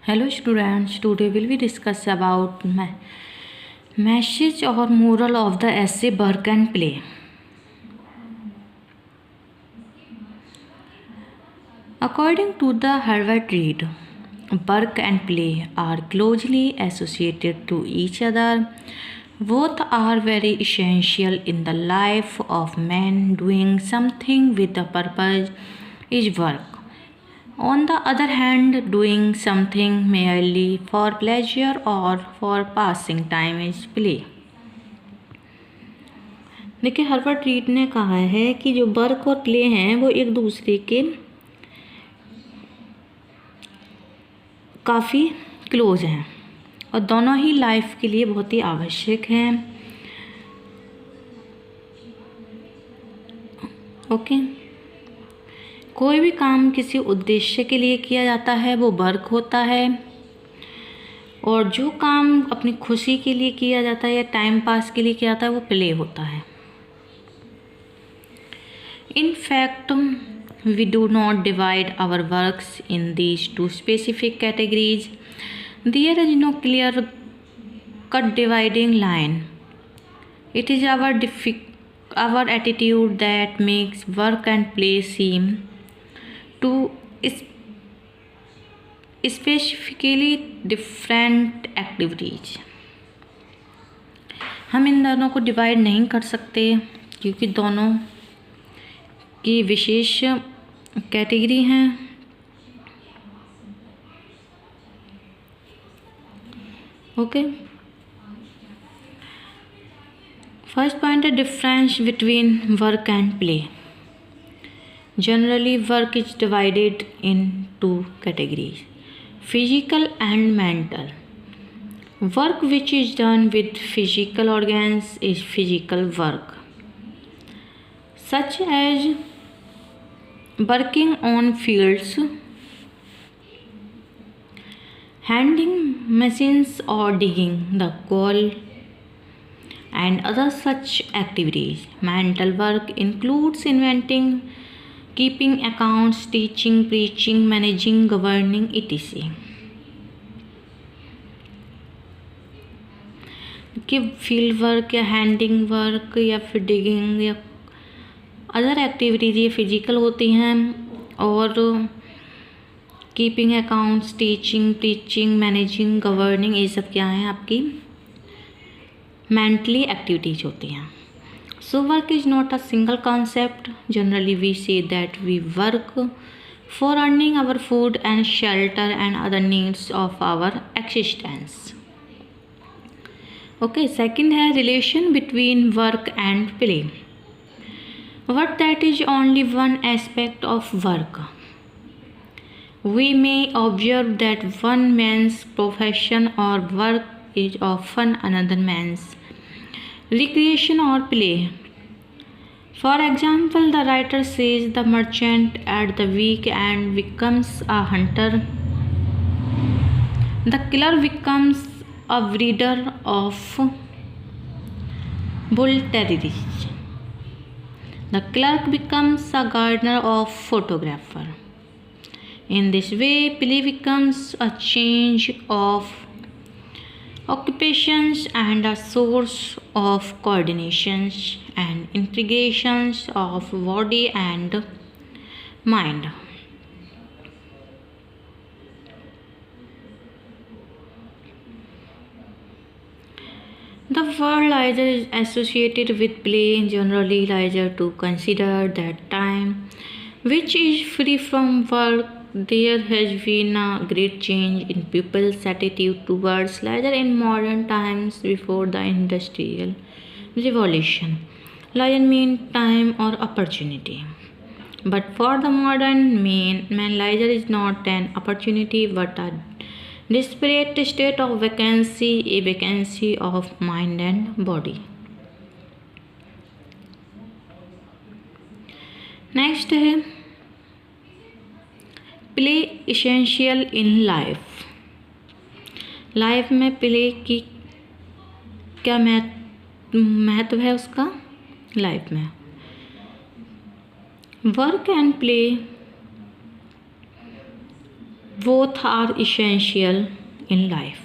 Hello students, today will we discuss about message or moral of the essay Work and Play. According to the Harvard Reed, work and play are closely associated to each other. Both are very essential in the life of man. Doing something with a purpose is work. On the other hand, doing something merely for pleasure or for passing time is play. देखिए, Harvard read ने कहा है कि जो work और play हैं वो एक दूसरे के काफ़ी क्लोज हैं और दोनों ही लाइफ के लिए बहुत ही आवश्यक हैं। ओके, कोई भी काम किसी उद्देश्य के लिए किया जाता है वो वर्क होता है, और जो काम अपनी खुशी के लिए किया जाता है या टाइम पास के लिए किया जाता है वो प्ले होता है। In fact we do not divide our works in these two specific categories. There is no clear cut dividing line. It is our attitude that makes work and play seem to specifically different activities. हम इन दोनों को divide नहीं कर सकते क्योंकि दोनों की विशेष category हैं। ओके, फर्स्ट पॉइंट है difference between work and play. Generally work is divided in two categories, physical and mental. Work which is done with physical organs is physical work, such as working on fields, handling machines or digging the coal and other such activities. Mental work includes inventing, keeping accounts, teaching, preaching, managing, governing, etc. कि field work या handing work या फिर digging या other activities ये physical होती हैं, और keeping accounts, teaching, preaching, managing, governing ये सब क्या हैं आपकी मेंटली एक्टिविटीज़ होती हैं. So work is not a single concept. Generally we say that we work for earning our food and shelter and other needs of our existence. Okay, second है relation between work and play. What that is only one aspect of work. We may observe that one man's profession or work is often another man's recreation or play. For example, the writer says the merchant at the weekend becomes a hunter. The killer becomes a breeder of bull terriers. The clerk becomes a gardener or photographer. In this way, play becomes a change of occupations and a source of coordinations and integrations of body and mind. The word leisure is associated with play. Generally, leisure to consider that time which is free from work. There has been a great change in people's attitude towards leisure in modern times. Before the Industrial Revolution, leisure meant time or opportunity. But for the modern man, leisure is not an opportunity but a desperate state of vacancy, a vacancy of mind and body. Next है play essential in life. Life में play की क्या महत्व है उसका life में. Work and play both are essential in life,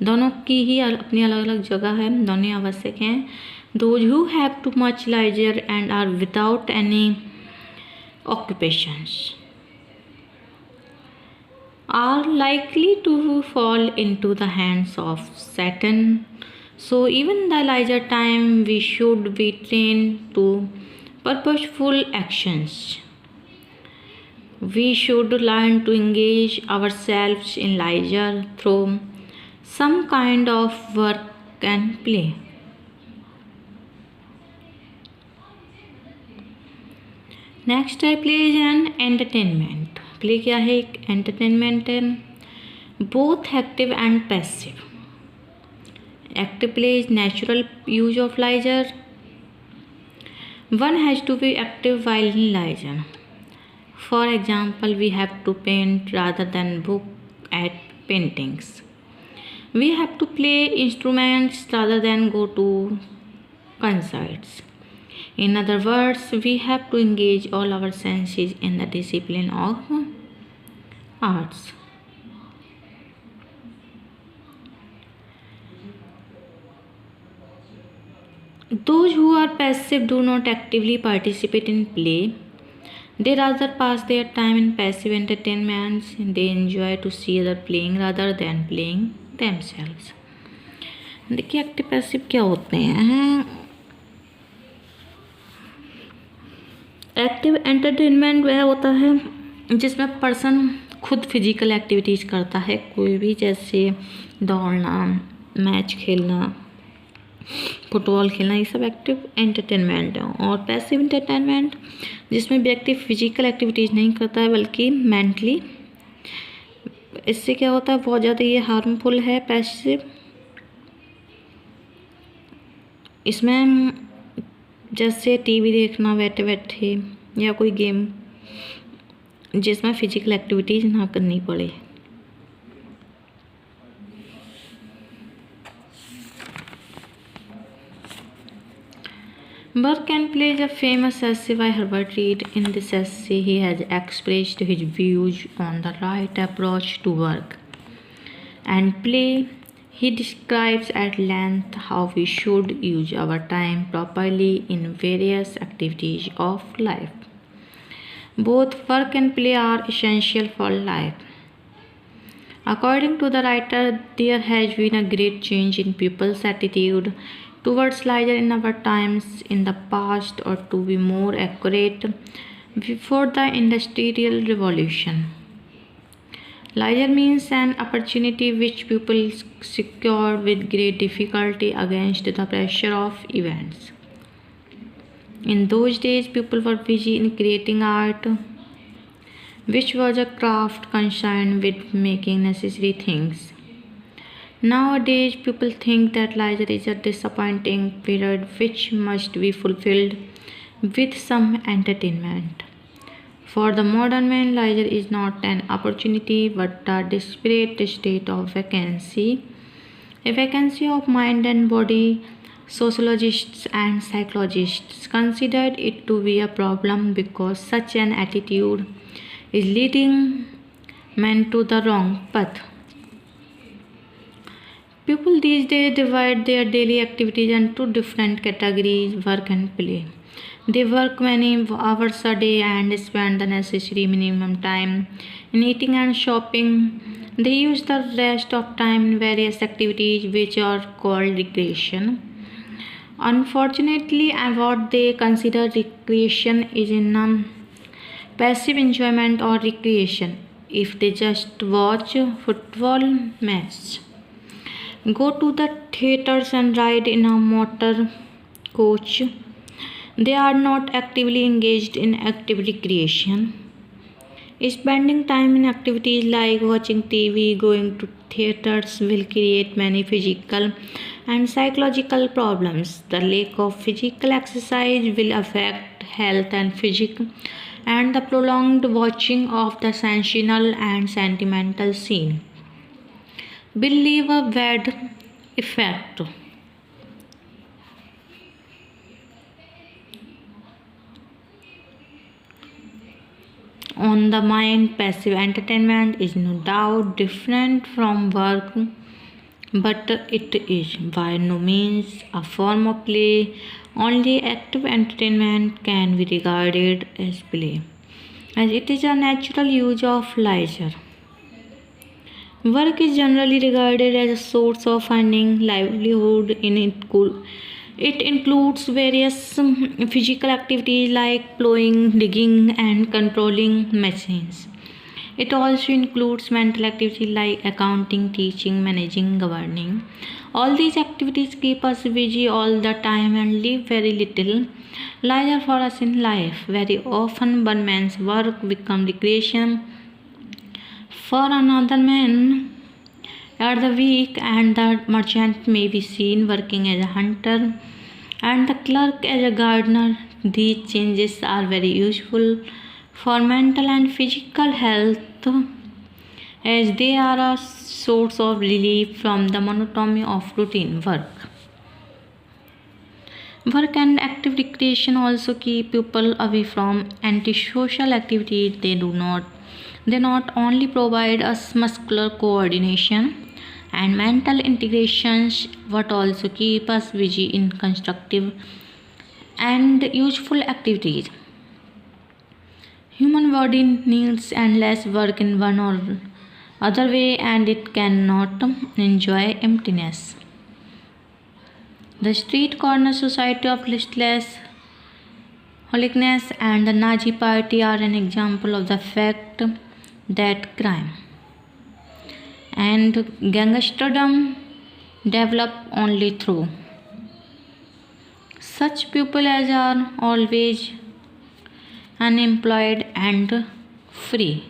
दोनों की ही अपनी अलग अलग जगह है, दोनों आवश्यक हैं. Those who have too much leisure and are without any occupations are likely to fall into the hands of Satan. So even the leisure time we should be trained to purposeful actions. We should learn to engage ourselves in leisure through some kind of work and play. Next है play is an entertainment. Play क्या है? एक entertainment है. Both active and passive. Active play is natural use of leisure. One has to be active while in leisure. For example, we have to paint rather than look at paintings. We have to play instruments rather than go to concerts. In other words, we have to engage all our senses in the discipline of arts. Those who are passive do not actively participate in play. They rather pass their time in passive entertainments. They enjoy to see others playing rather than playing themselves. देखिए active passive क्या होते हैं. Active entertainment वह होता है जिसमें person खुद physical activities करता है, कोई भी, जैसे दौड़ना, मैच खेलना, फुटबॉल खेलना, ये सब एक्टिव एंटरटेनमेंट है. और पैसिव एंटरटेनमेंट जिसमें व्यक्ति फिजिकल एक्टिविटीज़ नहीं करता है बल्कि मेंटली. इससे क्या होता है, बहुत ज़्यादा ये हार्मफुल है पैसिव. इसमें जैसे टीवी देखना बैठे बैठे या कोई गेम जिसमें फिजिकल एक्टिविटीज ना करनी पड़े. Work and Play is a famous essay by Herbert Reed. In this essay, he has expressed his views on the right approach to work and play. He describes at length how we should use our time properly in various activities of life. Both work and play are essential for life. According to the writer, there has been a great change in people's attitude towards leisure in our times. In the past, or to be more accurate, before the Industrial Revolution, leisure means an opportunity which people secure with great difficulty against the pressure of events. In those days, people were busy in creating art, which was a craft concerned with making necessary things. Nowadays, people think that leisure is a disappointing period which must be fulfilled with some entertainment. For the modern man, leisure is not an opportunity but a desperate state of vacancy, a vacancy of mind and body. Sociologists and psychologists considered it to be a problem because such an attitude is leading men to the wrong path. People these days divide their daily activities into different categories: work and play. They work many hours a day and spend the necessary minimum time in eating and shopping. They use the rest of time in various activities which are called recreation. Unfortunately, what they consider recreation is in passive enjoyment or recreation. If they just watch football match, go to the theaters and ride in a motor coach, they are not actively engaged in active recreation. Spending time in activities like watching TV, going to theaters will create many physical and psychological problems. The lack of physical exercise will affect health and physique, and the prolonged watching of the sensational and sentimental scene will leave a bad effect. on the mind. Passive entertainment is no doubt different from work, but it is by no means a form of play. Only active entertainment can be regarded as play, as it is a natural use of leisure. Work is generally regarded as a source of earning livelihood. It includes various physical activities like plowing, digging, and controlling machines. It also includes mental activities like accounting, teaching, managing, governing. All these activities keep us busy all the time and leave very little leisure for us in life. Very often, one man's work becomes recreation for another man at the week, and the merchant may be seen working as a hunter and the clerk as a gardener. These changes are very useful for mental and physical health, as they are a source of relief from the monotony of routine work. Work and active recreation also keep people away from antisocial activities. They not only provide us muscular coordination and mental integrations, but also keep us busy in constructive and useful activities. Human body needs endless work in one or other way, and it cannot enjoy emptiness. The street corner society of listless hooliganism and the Nazi party are an example of the fact that crime and gangsterdom develop only through such people as are always unemployed and free.